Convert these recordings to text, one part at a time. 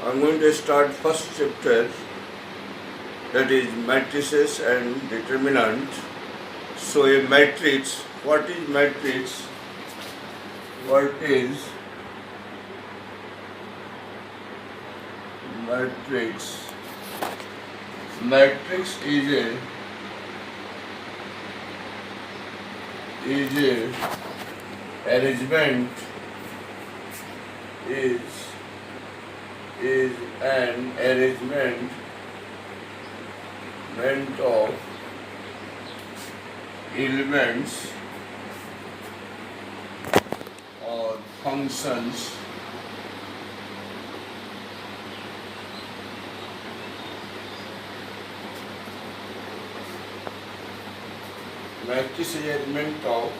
I'm going to start first chapter, that is matrices and determinant. So a matrix, what is matrix? What is matrix? Matrix is a arrangement is an arrangement of elements or functions matrix is arrangement of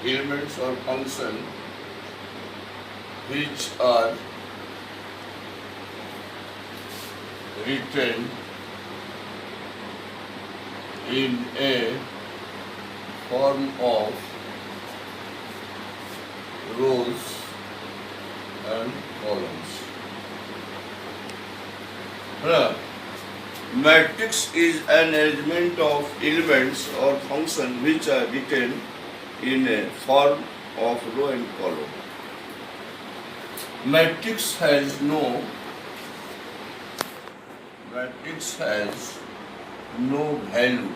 elements or functions which are written in a form of rows and columns. Matrix is an arrangement of elements or functions which are written in a form of row and column. Matrix has no value.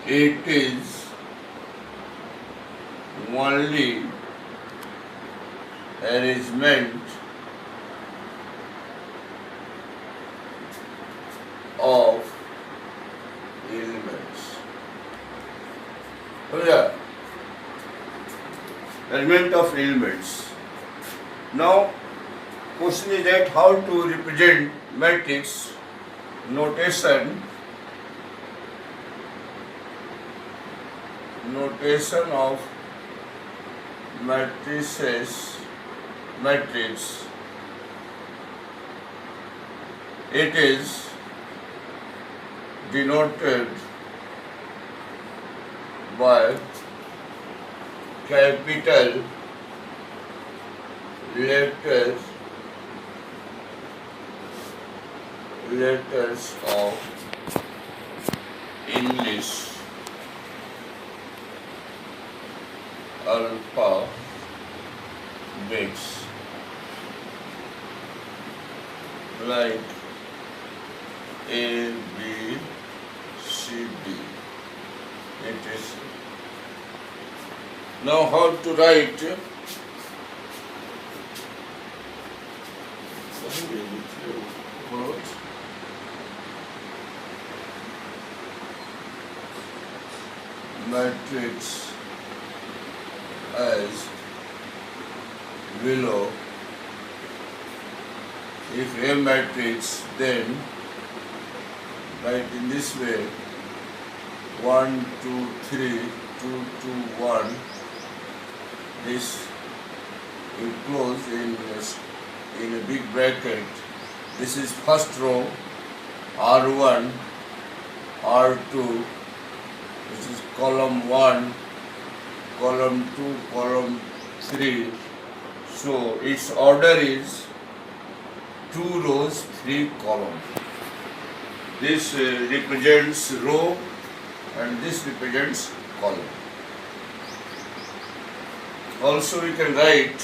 It is only arrangement of elements. Arrangement of elements. Now, question is that how to represent matrix. Notation of matrices. Matrix. It is denoted by capital letters of English alphabets like A, B, C, D. Interesting. Now how to write matrix as below. If A matrix, then write in this way: 1, 2, 3, 2, 2, 1. This will close in a big bracket. This is first row, R1, R2. This is column 1, column 2, column 3. So its order is 2 rows, 3 columns. This represents row and this represents column. Also we can write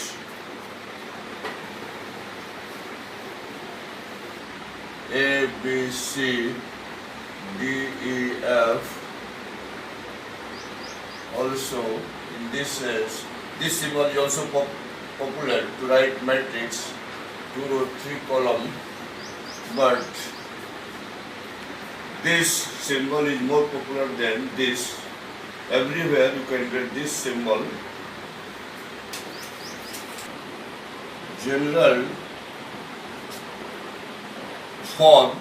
A, B, C, D, E, F. Also in this symbol is also popular to write matrix 2 row 3 column, but this symbol is more popular than this. Everywhere you can get this symbol. General form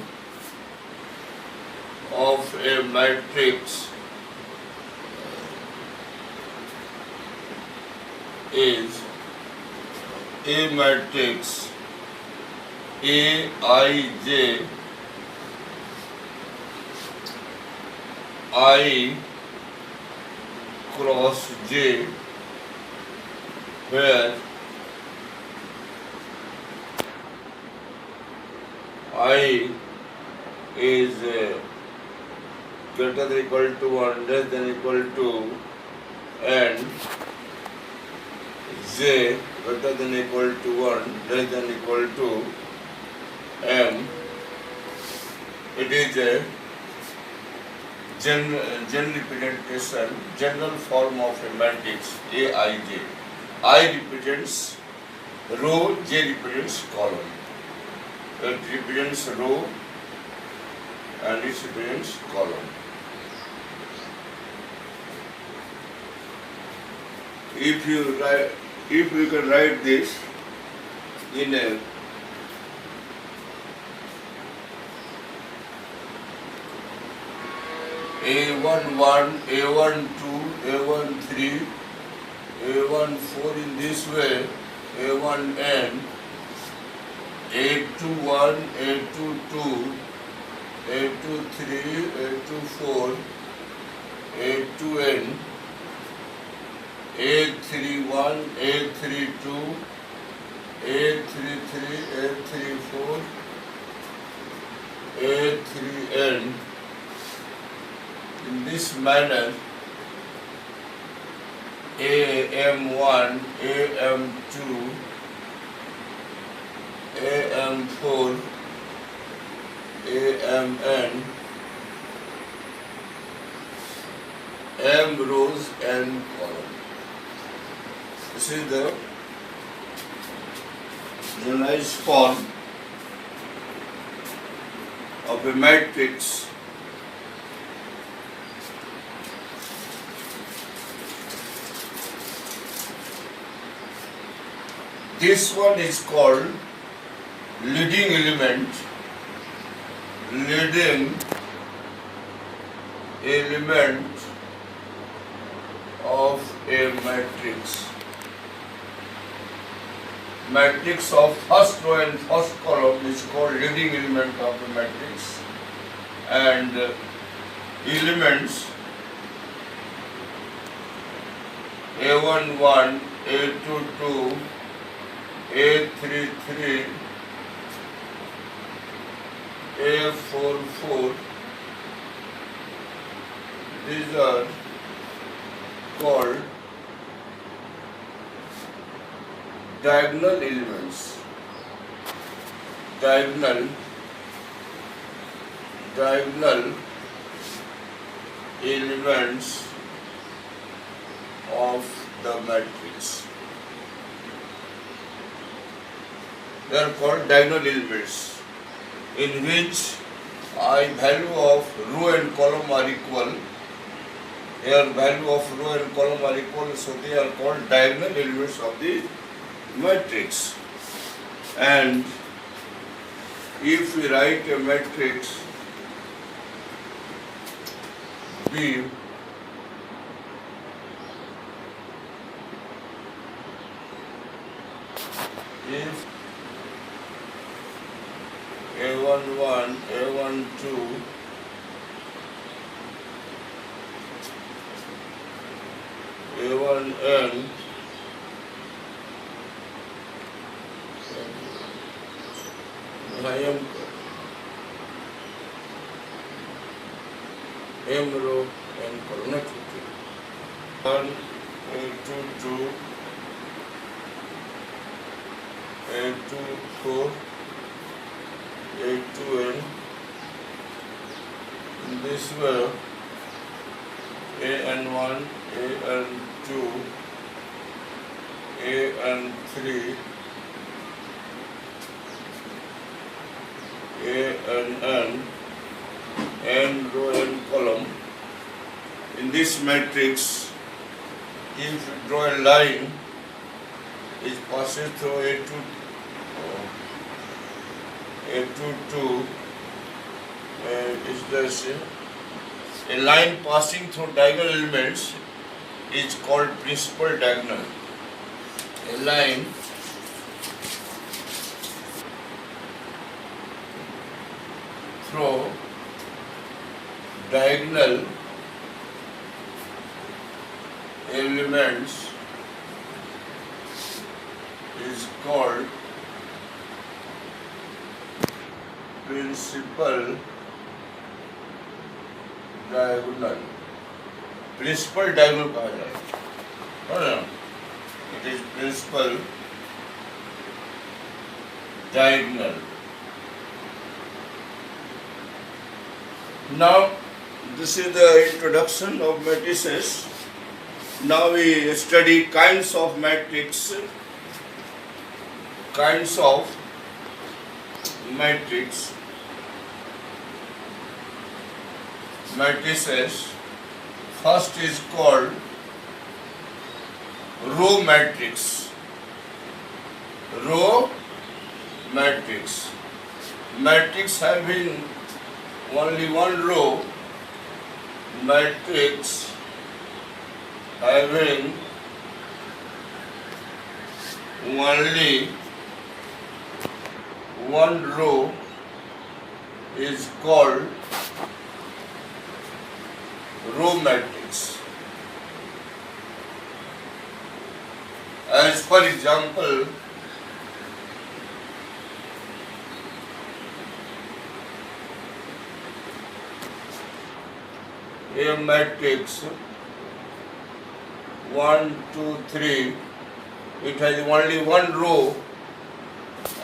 of a matrix is A matrix Aij I cross J, where I is greater than equal to 1, less than equal to, and j greater than equal to 1, less than equal to m. It is a general representation, general form of a matrix Aij. I represents row, J represents column. It represents row and it represents column. If you can write this in a A11, A12, A13, A14 in this way, A1n, A21, A22, A23, A24, A2n, A31, A32, A33, A34, A3n. In this manner, AM1, AM2, AM4, AMN, M rows and column. This is the generalized form of a matrix. This one is called leading element, of a matrix. Matrix of first row and first column is called leading element of a matrix, and elements A11, A22, A33, A44, these are called diagonal elements. Diagonal elements of the matrix. They are called diagonal elements, in which I value of row and column are equal. Here value of row and column are equal, so they are called diagonal elements of the matrix. And if we write a matrix B, if A11, A12, A1n, M row and column. A1, A22, A24, A2n. In this way, AN1, AN2, AN3, ANN, N row and column. In this matrix, if you draw a line, it passes through A22, is this a line passing through diagonal elements is called principal diagonal. A line through diagonal elements is called principal diagonal. Principal diagonal कहा जाए, it is principal diagonal. Now this is the introduction of matrices. Now we study kinds of matrix. Kinds of matrix. Matrices. First is called row matrix. Row matrix. Matrix having only one row. Matrix having only one row is called row matrix. As for example, a matrix 1, 2, 3, it has only one row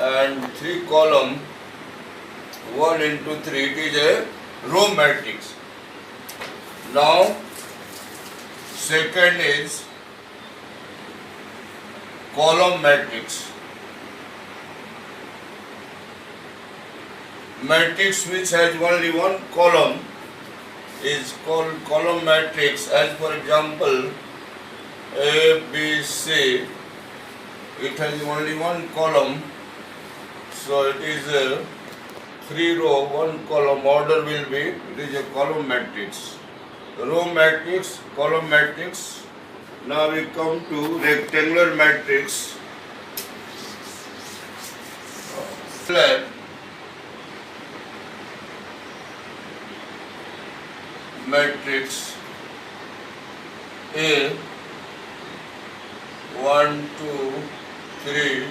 and 3 column, 1 into 3, it is a row matrix. Now second is column matrix. Matrix which has only one column is called column matrix. As for example, A, B, C, it has only one column, so it is a 3 row, 1 column. Order will be, it is a column matrix. Row matrix, column matrix. Now we come to rectangular matrix. Matrix A 1, 2, 3,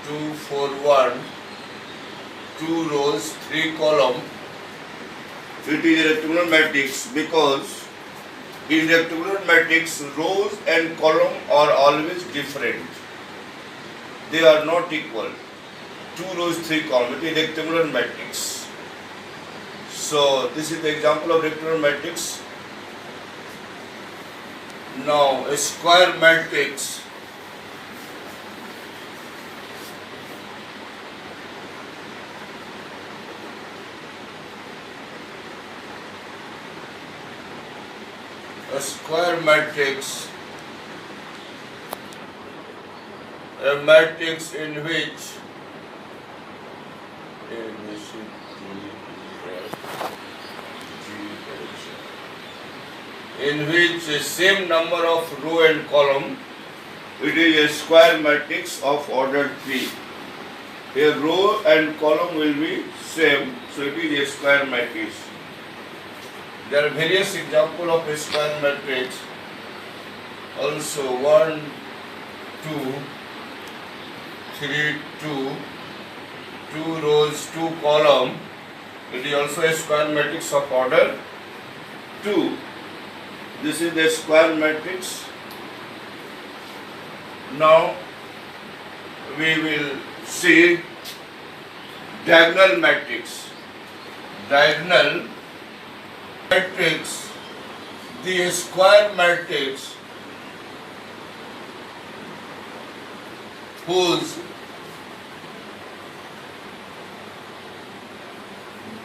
2, 4, 1, 2 rows, 3 column. It is a rectangular matrix because in rectangular matrix rows and column are always different. They are not equal. 2 rows, 3 column. It is rectangular matrix. So this is the example of rectangular matrix. Now a square matrix. A square matrix. A matrix in which the same number of row and column, it is a square matrix of order 3. A row and column will be same, so it is a square matrix. There are various examples of a square matrix. Also 1, 2, 3, 2, 2 rows, 2 column. It is also a square matrix of order 2. This is the square matrix. Now we will see diagonal matrix. Diagonal matrix, the square matrix whose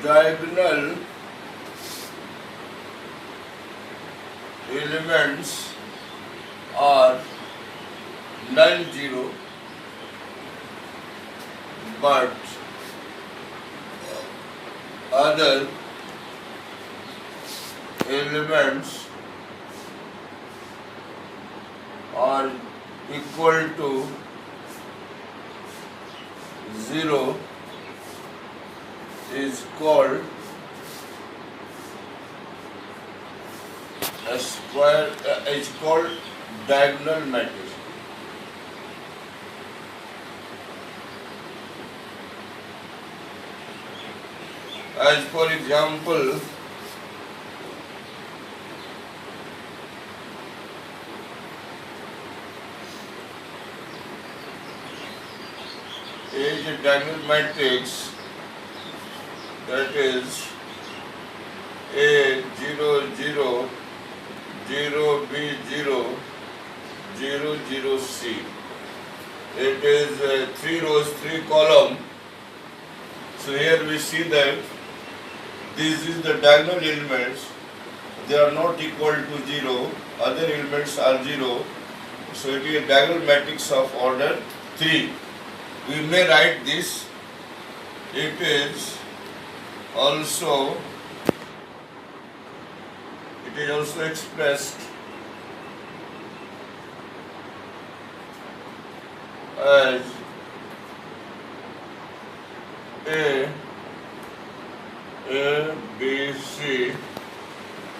diagonal elements are non-zero, but other elements are equal to 0 is called a square, is called diagonal matrix. As for example, here is a diagonal matrix, that is A 0 0 0 B 0 0 0 C. It is 3 rows, 3 columns. So here we see that this is the diagonal elements. They are not equal to 0. Other elements are 0. So it is a diagonal matrix of order 3. We may write this. It is also expressed as A, B, C,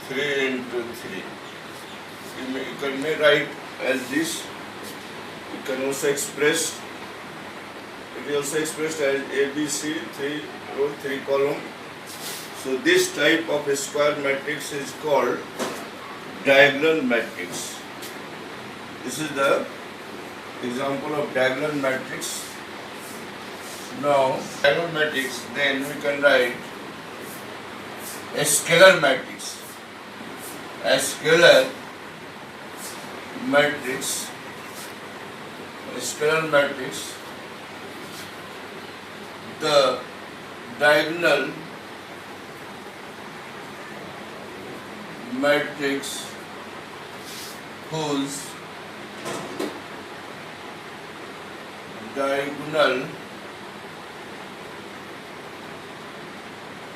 3 into 3. You may write as this. You can also express. It is also expressed as A, B, C, 3 row, 3 column. So this type of a square matrix is called diagonal matrix. This is the example of diagonal matrix. Now, diagonal matrix, then we can write a scalar matrix. A scalar matrix. A scalar matrix. The diagonal matrix whose diagonal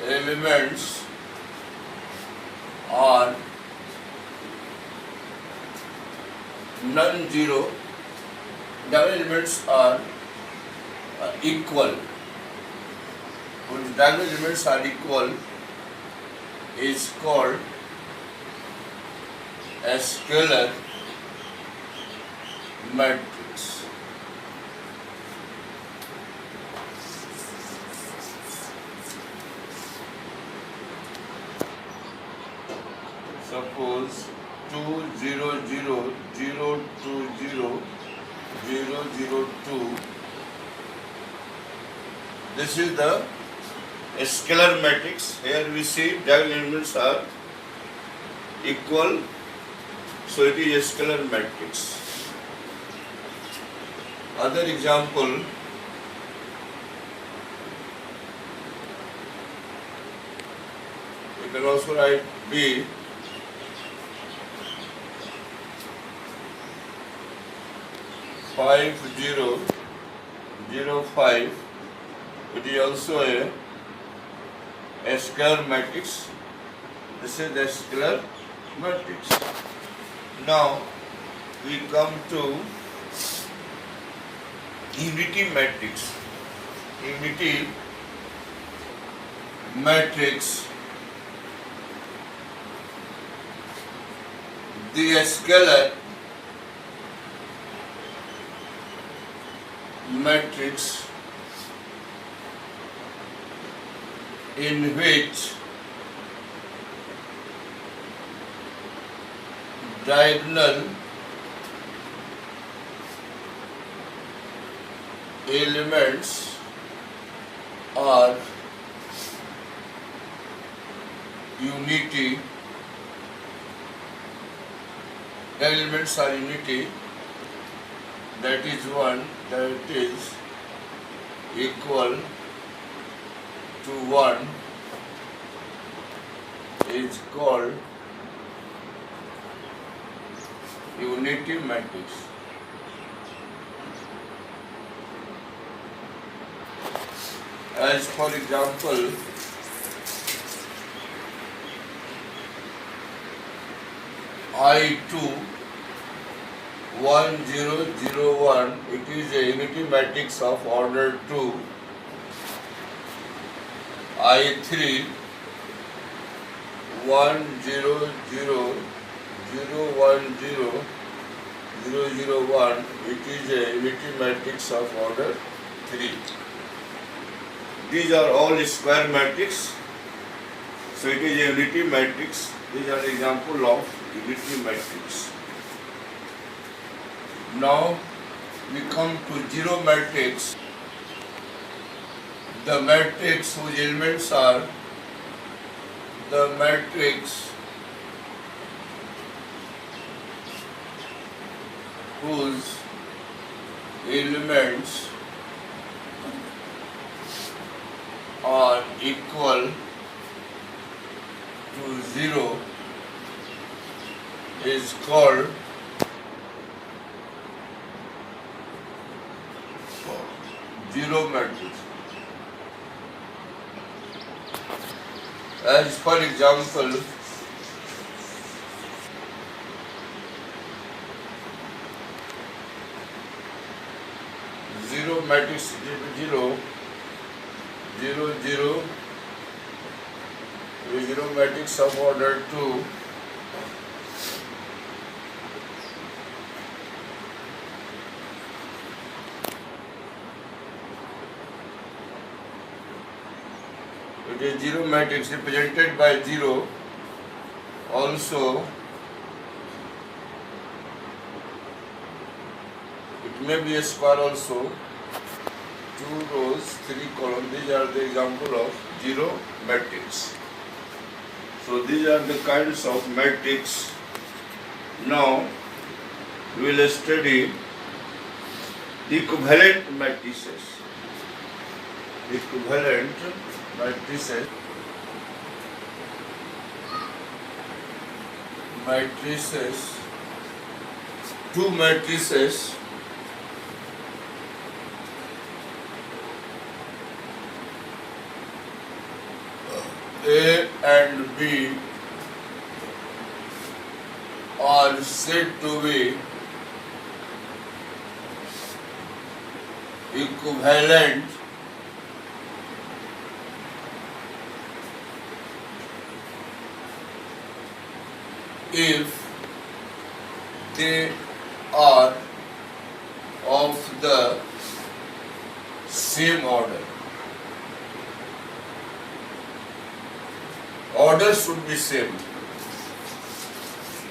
elements are non-zero, diagonal elements are equal. When diagonal elements are equal is called a scalar matrix. Suppose 2 0 0 0 2 0 0 0 2. This is the scalar matrix. Here we see diagonal elements are equal, so it is a scalar matrix. Other example, you can also write B 5 0 0 5. It is also a scalar matrix. This is the scalar matrix. Now we come to unity matrix. Unity matrix. The scalar matrix in which diagonal elements are unity. Elements are unity. That is one. That is equal to 1 is called unity matrix. As for example, I2 1 0 0 1, it is a unity matrix of order 2. I3 1 0 0 0 1 0 0 0 1, it is a unity matrix of order 3. These are all square matrix. So it is a unity matrix. These are example of unity matrix. Now we come to zero matrix. The matrix whose elements are the matrix whose elements are equal to 0 is called zero matrix. As for example, zero matrix 0, 0, 0, zero matrix of order 2. It is zero matrix represented by 0. Also, it may be a square also. 2 rows, 3 columns. These are the example of zero matrix. So these are the kinds of matrix. Now we will study equivalent matrices. Equivalent matrices. Matrices. Two matrices A and B are said to be equivalent if they are of the same order. Order should be same,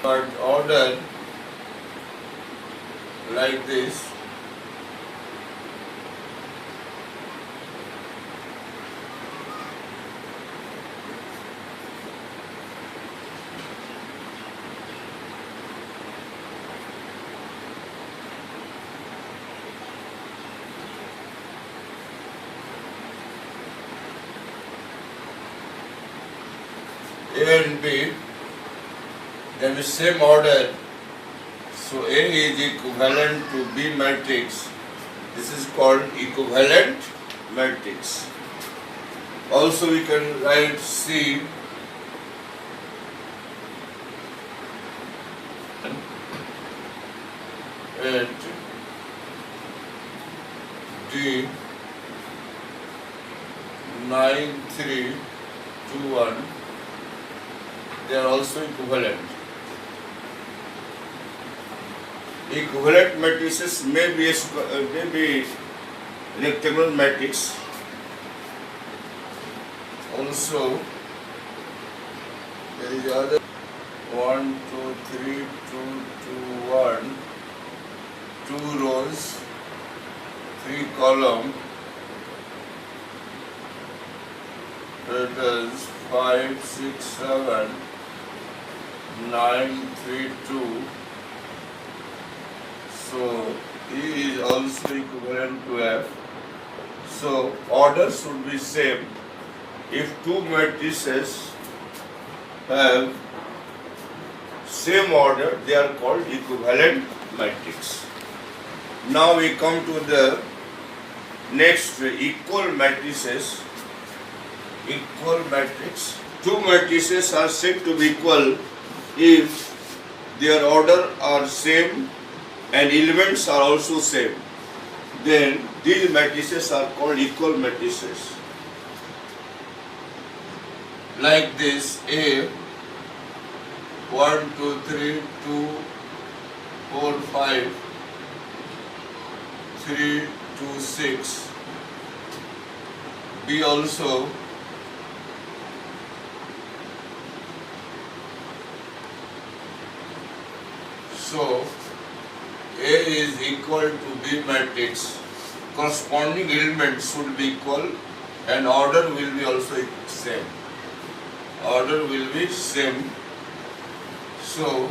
but order like this. A and B, then the same order. So A is equivalent to B matrix. This is called equivalent matrix. Also we can write C and D 9, 3, 2, 1. They are also equivalent. Equivalent matrices may be rectangular matrix. Also, there is other 1, 2, 3, 2, 2, 1, 2 rows, 3 columns. That is 5, 6, 7. 9, 3, 2. So E is also equivalent to F. So order should be same. If two matrices have same order, they are called equivalent matrix. Now we come to the next equal matrices. Equal matrix. Two matrices are said to be equal if their order are same and elements are also same. Then these matrices are called equal matrices. Like this, A 1, 2, 3, 2, 4, 5, 3, 2, 6. B also A is equal to B matrix, corresponding elements should be equal and order will be also same. Order will be same. So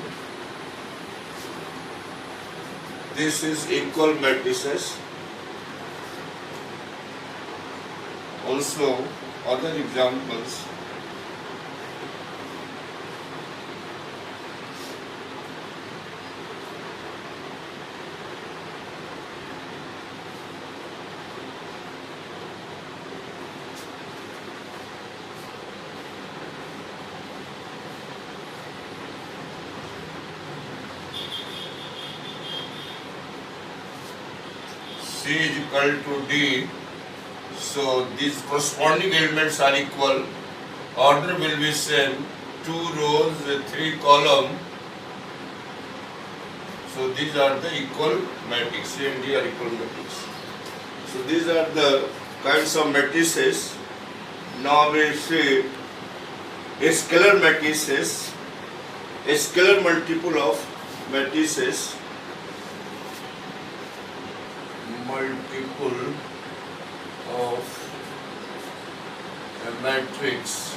this is equal matrices. Also other examples. C is equal to D, so these corresponding elements are equal. Order will be same, 2 rows, 3 column. So these are the equal matrix. C and D are equal matrix. So these are the kinds of matrices. Now we see a scalar matrices, a scalar multiple of matrices. Multiple of a matrix.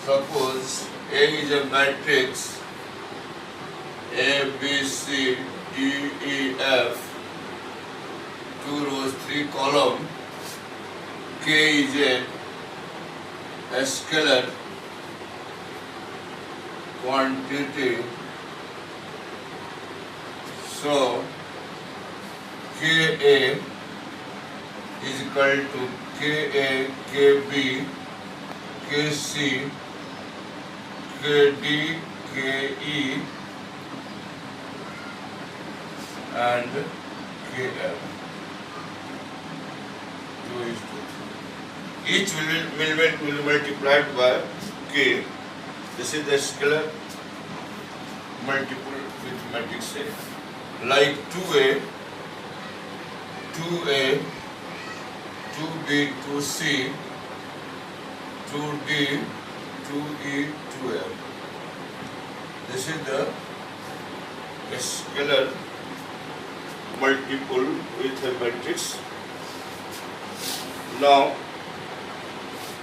Suppose A is a matrix A, B, C, D, E, F, 2 rows, 3 column. K is a scalar quantity. So Ka is equal to Ka, Kb, Kc, Kd, Ke and Kf. 2 is to 3. Each element will be multiplied by K. This is the scalar multiple with matrix A. Like 2A, 2A, 2B, 2C, 2D, 2E, 2F. This is the scalar multiple with a matrix. Now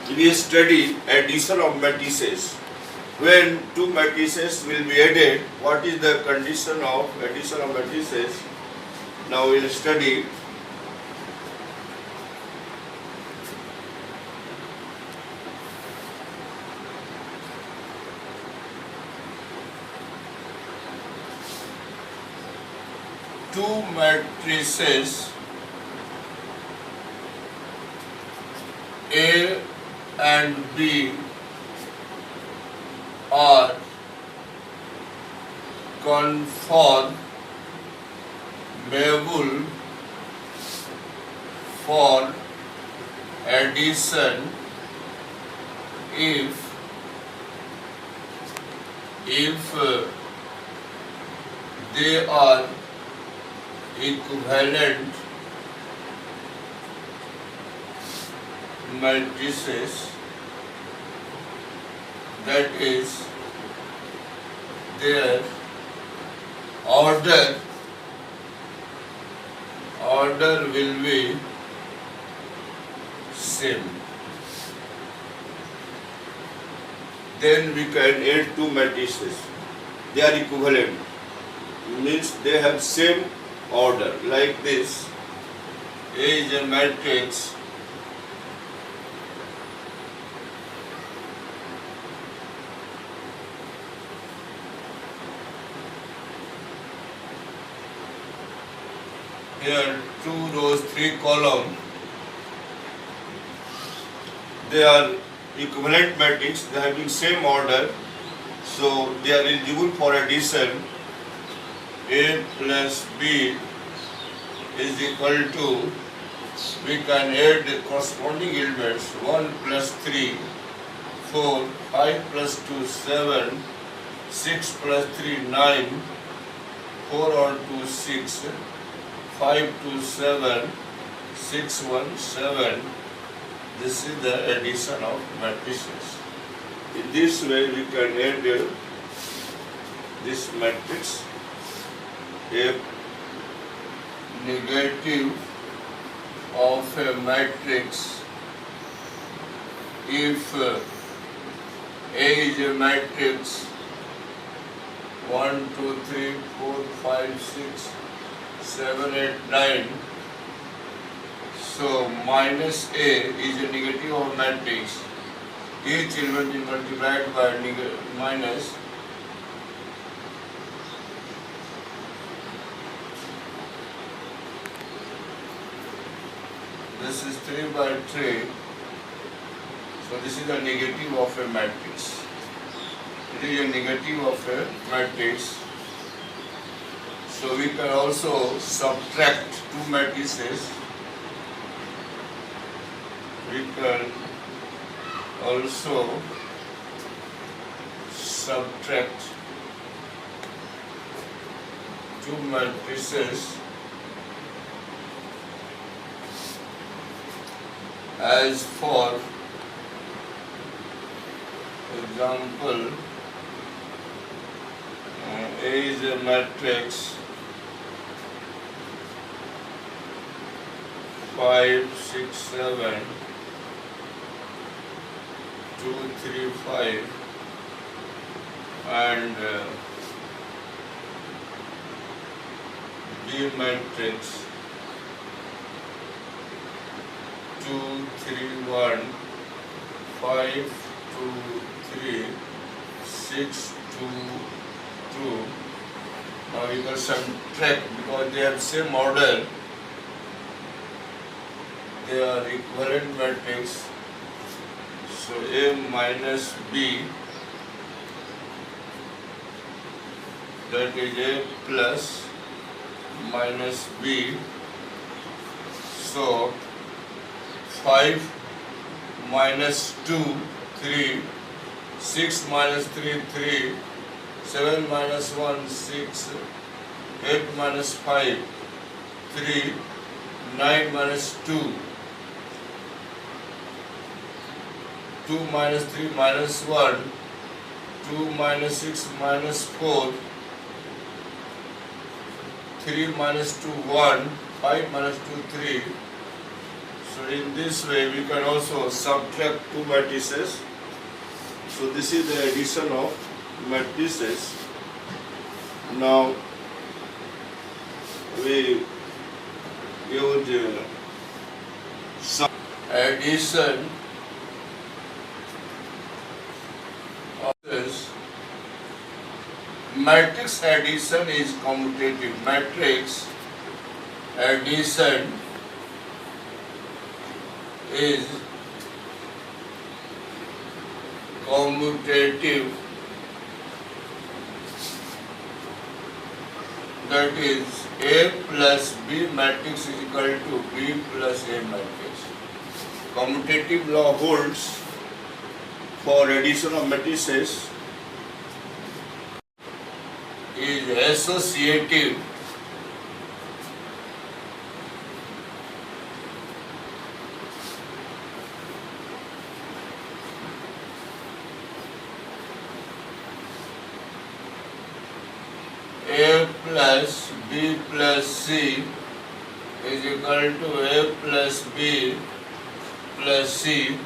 we study addition of matrices. When 2 matrices will be added, what is the condition of addition of matrices? Now we will study. Two matrices A and B are conformable for addition if they are equivalent matrices, that is, their order will be same. Then we can add 2 matrices. They are equivalent, means they have same order. Like this, A is a matrix here 2 rows 3 column. They are equivalent matrix, they are having same order, so they are eligible for addition. A plus B is equal to, we can add the corresponding elements, 1 plus 3, 4, 5 plus 2, 7, 6 plus 3, 9, 4 on 2, 6, 5 to 7, 6, 1, 7. This is the addition of matrices. In this way we can add this matrix. a negative of a matrix if A is a matrix 1, 2, 3, 4, 5, 6, 7, 8, 9. So minus A is a negative of matrix. Each element is multiplied by minus. This is 3 by 3. So this is a negative of a matrix. It is a negative of a matrix. So we can also subtract two matrices. We can also subtract two matrices as for example, A is a matrix 5, 6, 7, 2, 3, 5, and B matrix 2, 3, 1, 5, 2, 3, 6, 2, 2. Now you can subtract because they have same order. They are equivalent matrix. So A minus B, that is A plus minus B. So 5 minus 2, 3, 6 minus 3, 3, 7 minus 1, 6, 8 minus 5, 3, 9 minus 2, 2 minus 3 minus 1, 2 minus 6 minus 4, 3 minus 2, 1, 5 minus 2, 3. So in this way we can also subtract two matrices. So this is the addition of matrices. Now we use some addition of this. Matrix addition is commutative. Matrix addition is commutative, that is A plus B matrix is equal to B plus A matrix. Commutative law holds for addition of matrices is associative. A plus B plus C is equal to A plus B plus C.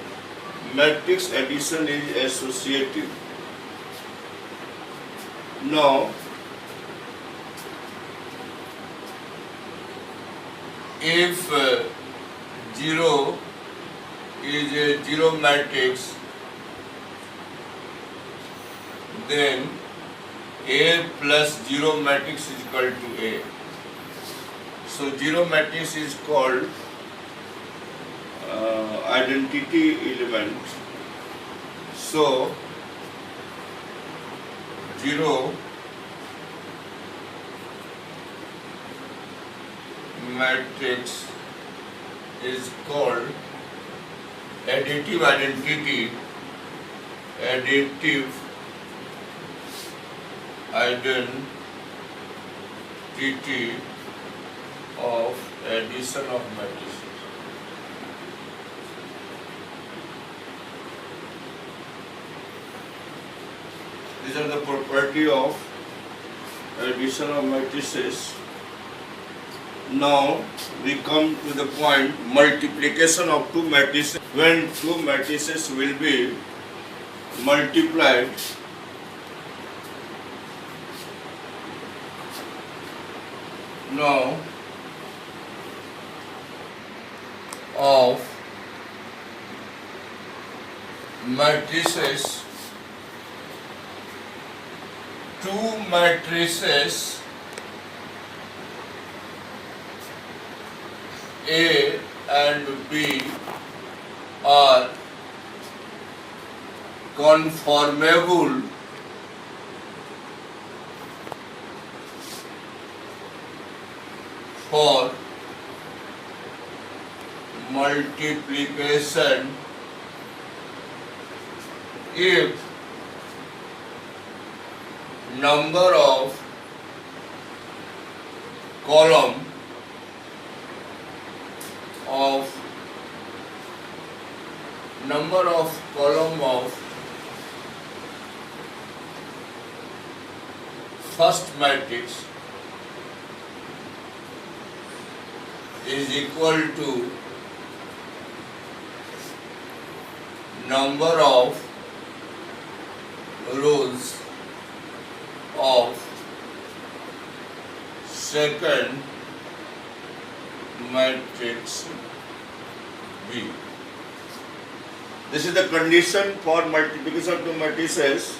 Matrix addition is associative. Now, if 0 is a zero matrix, then A plus 0 matrix is equal to A. So 0 matrix is called identity element. So 0 matrix is called additive identity. Additive identity of addition of matrices. These are the property of addition of matrices. Now we come to the point multiplication of two matrices. When two matrices will be multiplied, now of matrices, two matrices A and B are conformable for multiplication if number of column of first matrix is equal to number of rows of second matrix B. This is the condition for multiplication of two matrices.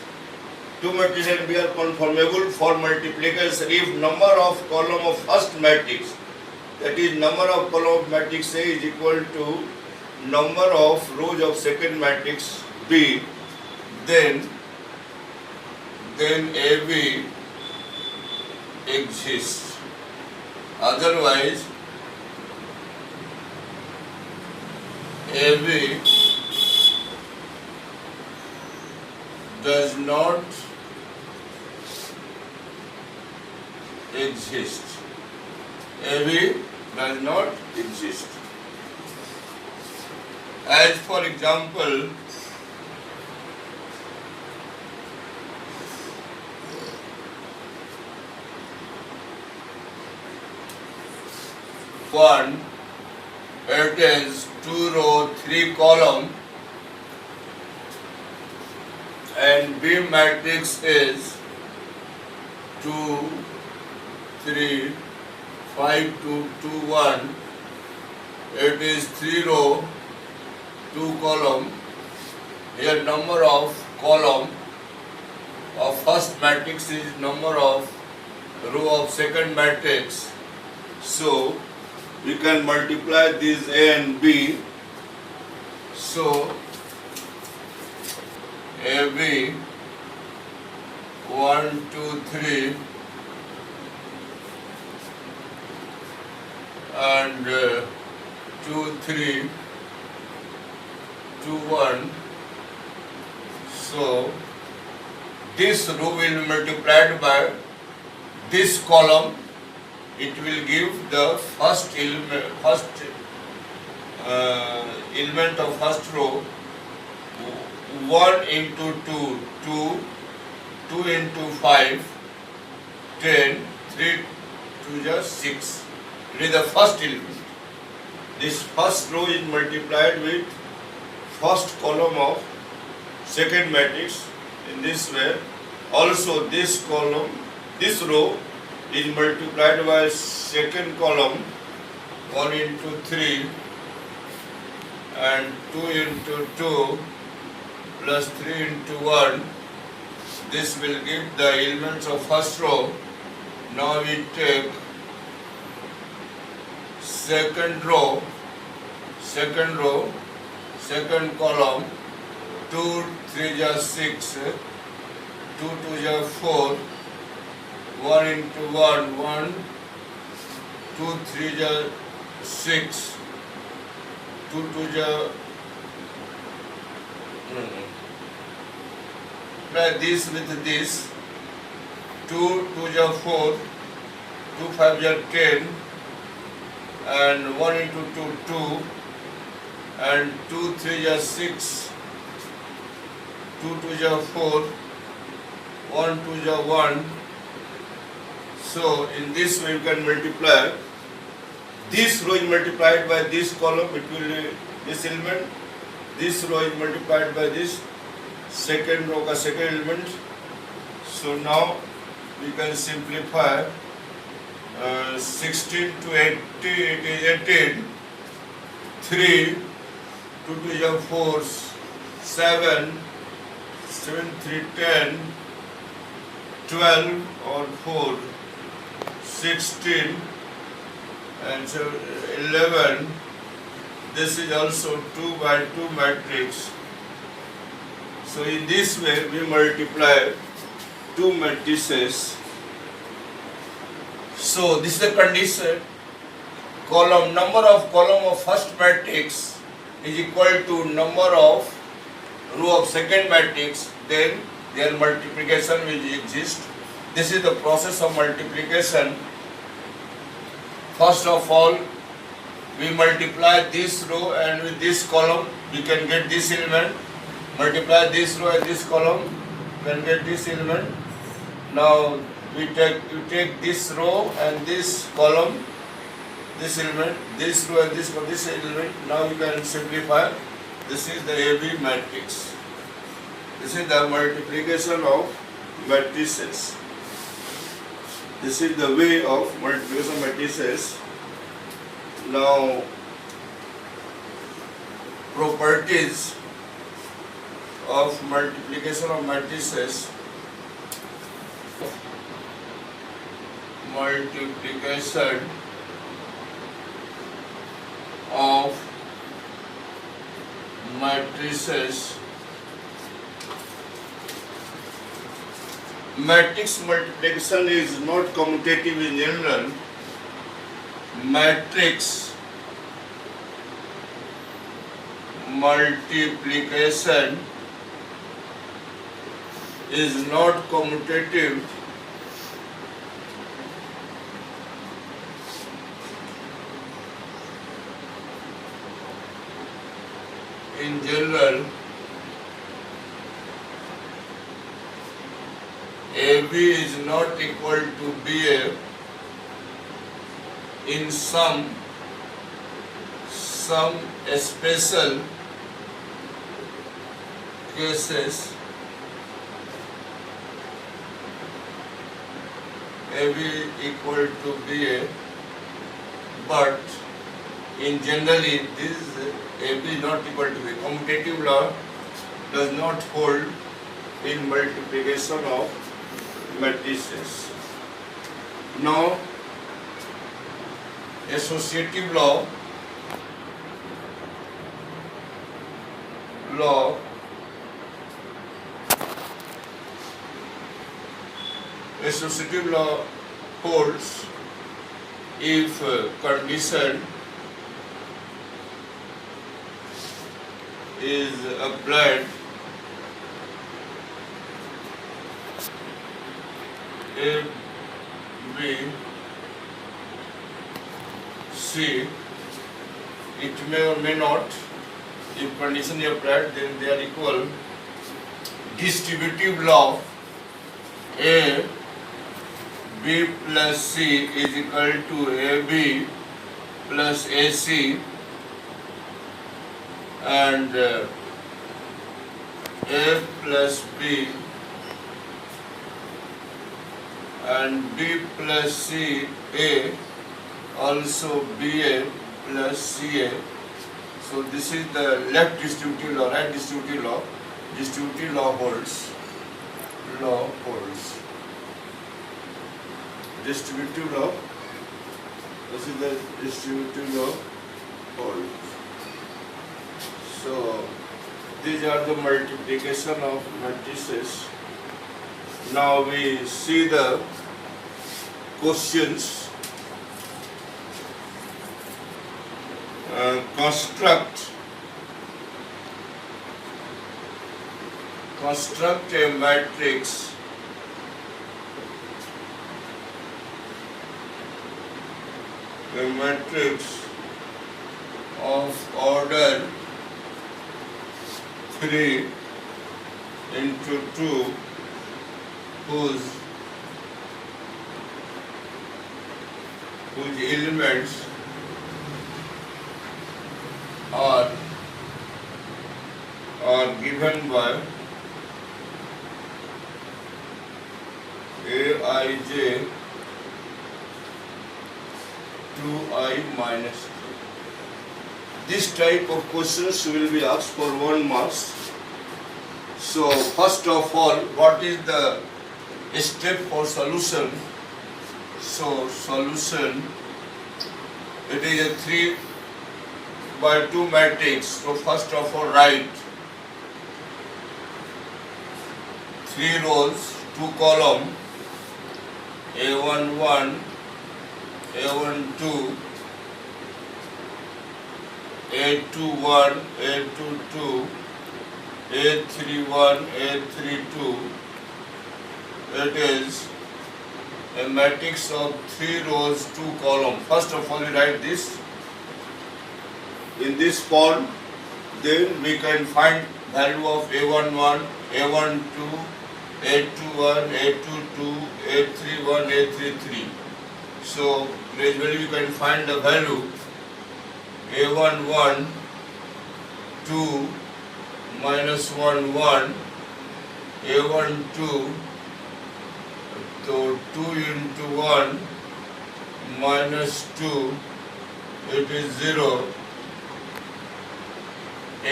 Two matrices B are conformable for multiplication if number of column of first matrix, that is number of column of matrix A, is equal to number of rows of second matrix B, then AB exists. Otherwise AB does not exist. AB does not exist. As for example, one, it is 2 row 3 column and B matrix is 2 3 5 2 2 1. It is 3 row 2 column. Here number of column of first matrix is number of row of second matrix. So we can multiply these A and B. So AB 1 2 3 and 2 3 2 1. So this row will be multiplied by this column. It will give the first element of first row. 1 into 2, 2, 2 into 5, 10, 3 to just 6. It is the first element. This first row is multiplied with first column of second matrix in this way. Also this column, this row is multiplied by second column, 1 into 3 and 2 into 2 plus 3 into 1. This will give the elements of first row. Now we take second row, second column, 2 3 is 6, 2 2 is 4, 1 into 1, 1, 2 3 is 6, 2 2 is apply this with this, 2 2 is 4, 2 5 is 10 and 1 into 2 2 and 2 3 is 6, 2 2 is 4, 1 2 is 1. So in this way you can multiply this row is multiplied by this column, it will be this element. This row is multiplied by this second row का second element. So now we can simplify 16 to 80, it is 18. 3, 2 to the 4, 7, 7, 3, 10, 12 or 4, 16 and so 11. This is also 2 by 2 matrix. So in this way we multiply two matrices. So this is the condition. Number of column of first matrix is equal to number of row of second matrix, then their multiplication will exist. This is the process of multiplication. First of all, we multiply this row and with this column we can get this element. Multiply this row and this column, we can get this element. Now we take this row and this column, this element, this row and this element. Now you can simplify. This is the AB matrix. This is the multiplication of matrices. This is the way of multiplication of matrices. Now, properties of multiplication of matrices. Multiplication of matrices. Matrix multiplication is not commutative in general. Matrix multiplication is not commutative in general. AB is not equal to BA in some special cases. AB equal to BA, but in generally this AB is not equal to BA. Commutative law does not hold in multiplication of matrices. Now, associative law associative law holds if condition is applied. A, B, C, it may or may not. If condition is applied, then they are equal. Distributive law, A, B plus C is equal to AB plus AC, and A plus B and B plus C A also BA plus CA. So this is the left distributive law, right distributive law. Distributive law holds. Distributive law. This is the distributive law holds. So these are the multiplication of matrices. Now we see the questions. Construct a matrix of order 3 into 2 whose elements are given by Aij 2I minus 3. This type of questions will be asked for 1 marks. So first of all, what is the step for solution? So solution, it is a 3/2 matrix. So first of all, write 3 rows, 2 column, A11, A12, A21, A22, A31, A32. It is a matrix of 3 rows, 2 column. First of all, we write this in this form. Then we can find value of A11, A12, A21, A22, A31, A33. So gradually we can find the value A11, 2 minus 1, 1, A12, so 2 into 1 minus 2, it is 0,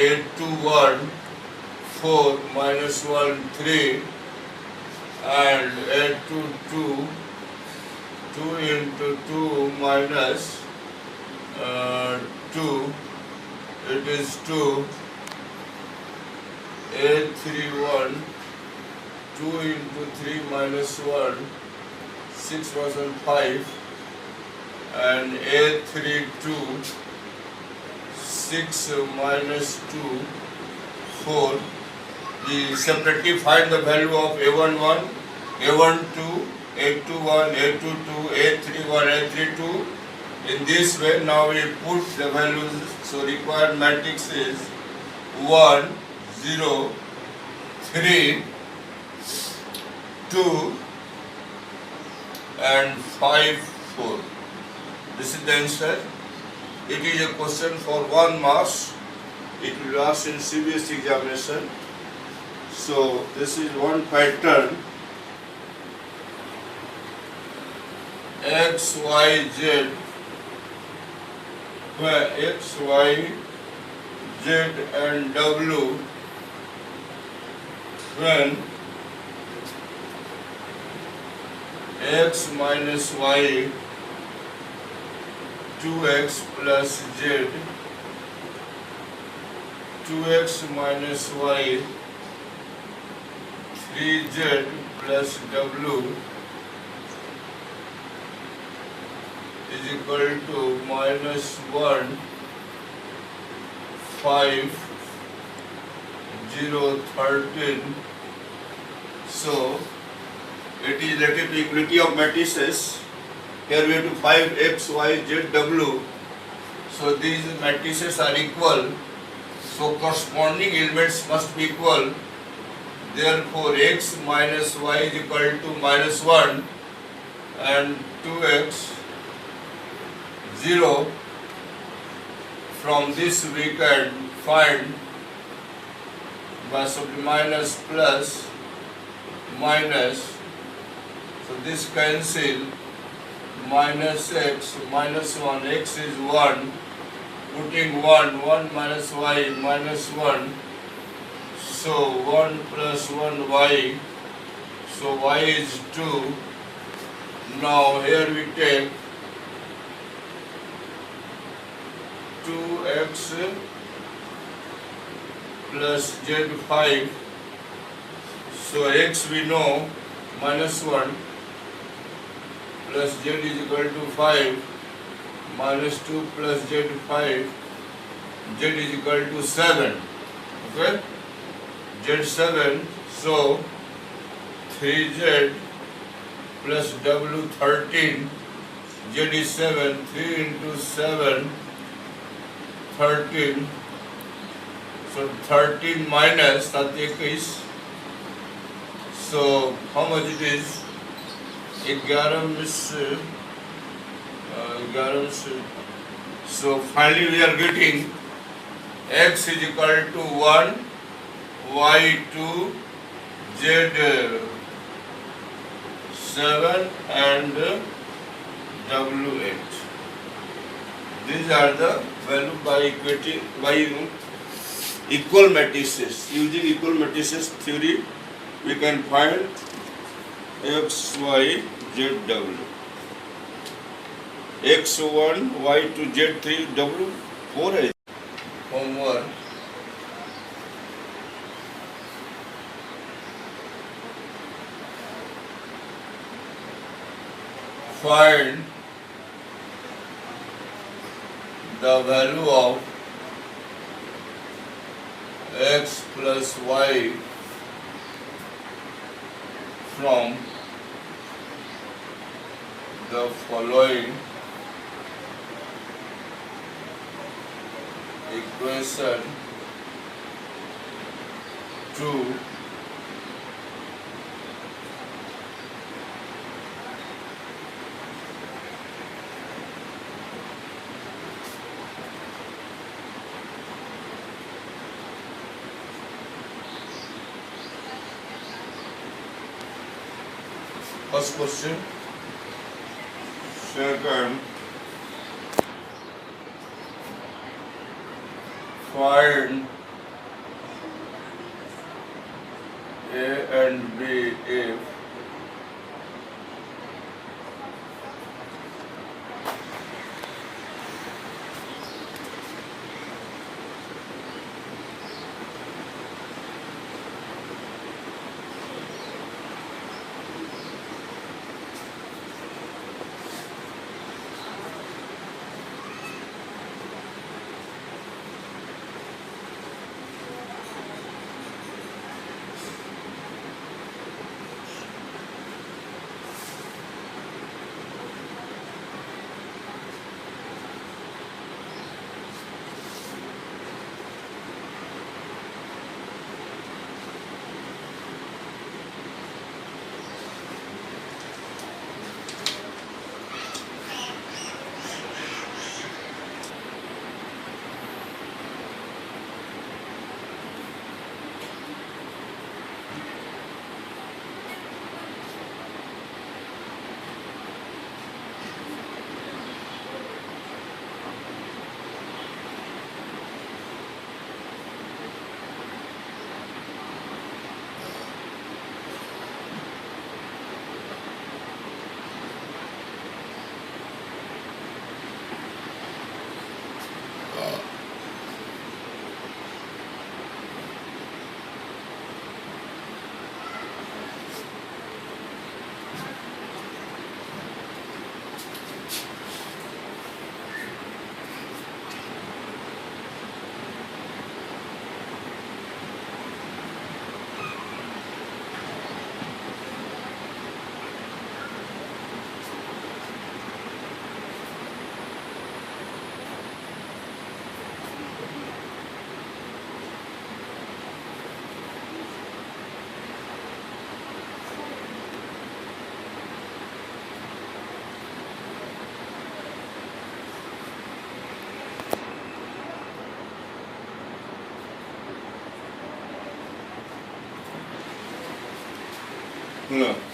A21, 4 minus 1, 3, and A22, 2 into 2 minus 2, it is 2, A31, 2 into 3 minus 1, 6 was 5, and A32, 6 minus 2, 4. We separately find the value of A11, A12, A21, A22, A31, A32. In this way, now we put the values. So required matrix is 1, 0, 3, 2, and 5, 4. This is the answer. It is a question for 1 marks. It will be asked in CBSE examination. So this is one pattern. X, Y, Z, where X, Y, Z and W, when X minus Y, 2X plus Z, 2X minus Y, 3Z plus W is equal to minus 1, 5, 0, 13. So it is relative to equality of matrices. Here we have to find X, Y, Z, W. So these matrices are equal. So corresponding elements must be equal. Therefore X minus Y is equal to minus 1 and 2X 0. From this we can find by minus plus minus. So this cancel. Minus X minus 1. X is 1. Putting 1. 1 minus Y minus 1. So 1 plus 1 Y. So Y is 2. Now here we take 2X plus Z5. So X we know minus 1 plus Z is equal to 5 minus 2 plus Z5, Z is equal to 7. Okay? Z7, so 3Z plus W13, Z is 7, 3 into 7, 13. So 13 minus 21. So how much it is? 11 is 11. So finally we are getting x is equal to 1, y 2, z 7 and w 8. These are the value by equity by equal matrices. Using equal matrices theory, we can find x, y, z, w. x1, y2, z3, w4 है. Homework. Find the value of x plus y from the following equation to first question. Second, find A and B if no.